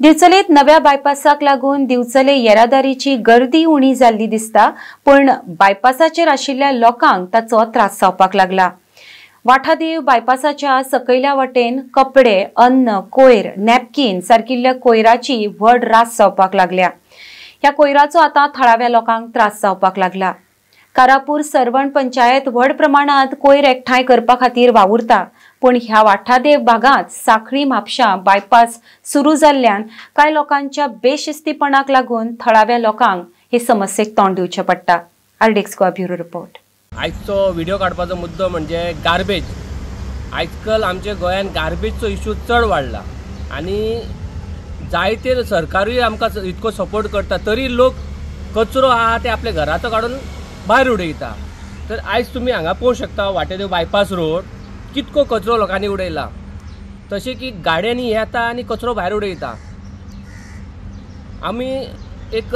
दिवचलेत नव्या बायपासाक लागून दिवचले येरादारीची गर्दी उणी जाल्ली दिसता, पण बायपासाचेर आशिल्ल्या लोकांक ताचो त्रास जावपाक लागला। वाठादेव बायपासाच्या सकयल्या वटेन कपडे, अन्न, कोयर, नॅपकिन सारकिल्ल्या कोयराची व्हड रास जावपाक लागल्या। ह्या कोयराचो आता थळाव्या लोकांक त्रास जावपाक लागला। कारापूर सरवण पंचायत व्हड प्रमाणात कोयर एकठांय करपा खातीर वावुरता, पण ह्या वाठादेव भागात साखळी म्हापशा बायपास सुरू जाल्ल्यान कांय लोकांच्या बेशिस्तीपणाक लागून थळाव्या लोकांक हे समस्येक तोंड दिवचें पडटा। RDX Goa bureau report. आजचो व्हिडिओ काडपाचो मुद्दो म्हणजे गार्बेज। आजकाल आमच्या गोंयान गार्बेजचो इश्यू चड वाडला आनी जायते सरकारूय आमकां इतको सपोर्ट करता, तरी लोक कचरो आहा ते आपल्या घराचो काडून भायर उडयता। तर आयज तुमी हांगा पळोवंक शकता वाटेदेव बायपास रोड कितको कचरो लोकांनी उडयला, तशें की गाड्यांनी येता आनी कचरो भायर उडयता। आमी एक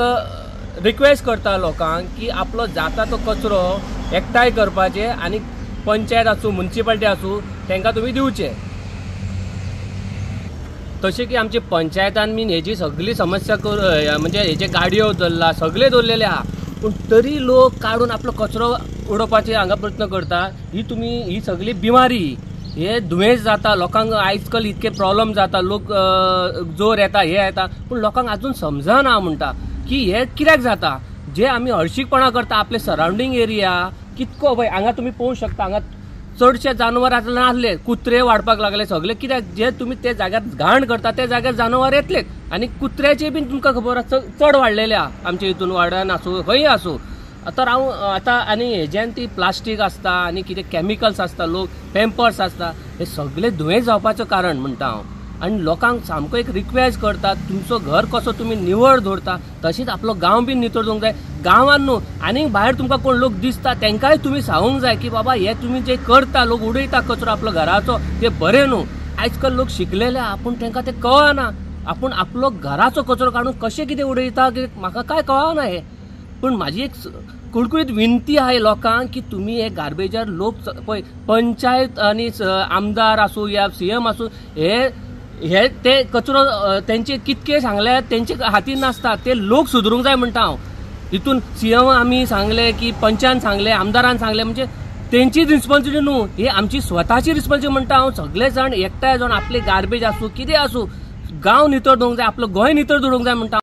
रिक्वेस्ट करता लोकांक की आपलो जाता तो कचरो एकठांय करपाचे आनी पंचायत आसूं म्युनिसिपालिटी आसूं तांकां तुमी दिवचे। तशें की आमचे पंचायतान बीन हेजी सगळी समस्या म्हणजे हेजे गाडयो दवरला, सगळे दवरलेले आहा, पूण तरी लोक काडून आपलो कचरो उडोवपाचे हांगा प्रयत्न करता। ही सगळी बिमारी, हे दुयेंस जाता लोकांक। आजकाल इतके प्रॉब्लेम जाता, लोक जोर येता हे येता, पूण लोकांक अजून समजना म्हणटा की हे कित्याक जाता। जे आमी हळशीकपणा करता आपले सराउंडिंग एरिया कितको पळय हांगा तुमी पळोवंक शकता, हांगा चडशे जानवर नासले, कुत्रे वाडपाक लागले सगळे। कित्याक जे तुमी ते जाग्यार घाण करता त्या जाग्यार जानवर येतले आनी कुत्र्याचे बीन तुमकां खबर आसा चड वाडलेले आहा आमच्या हितून वाड्यान आसूं खंय आसूं। तर हांव आतां आनी हेज्यान ती प्लास्टीक आसता आनी कितें कॅमिकल्स आसता, लोक पॅम्पर्स आसता, हे सगळे दुयेंस जावपाचें कारण म्हणटा हांव। आनी लोकांक सामको एक रिक्वेस्ट करता, तुमचो घर कसो तुमी निवळ दवरता तशीच आपलो गांव बीन नितळ दवरूंक जाय। गांवान न्हू आनी भायर तुमकां कोण लोक दिसता तांकांय तुमी सांगूंक जाय की बाबा हे तुमी जे करता, लोक उडयता कचरो आपलो घराचो, ते बरें न्हू। आजकाल लोक शिकलेले आहा पूण तांकां ते कळना, आपूण आपलो घराचो कचरो काडून कशें कितें उडयता म्हाका काय कळना हे। पूण म्हाजी एक कुळकुळीत विनंती आहे लोकांक की तुमी हे गार्बेजार लोक पळय पंचायत आनी आमदार आसूं या सीएम आसूं हे ते कचरो तेंचे कितके सांगले तेंचे हातीन नासता, ते लोक सुदरूंक जाय म्हणटा हांव। हितून सीएम आमी सांगले की पंचान सांगले, आमदारान सांगले, म्हणजे तेंची रिस्पॉन्सिबिलिटी न्हू, ही आमची स्वताची रिस्पॉन्सिबिलिटी म्हणटा हांव। सगळे जाण एकठांय जावन आपले गार्बेज आसूं कितें आसूं गांव नितळ दवरूंक जाय, आपलो गोंय नितळ दवरूंक जाय म्हणटा।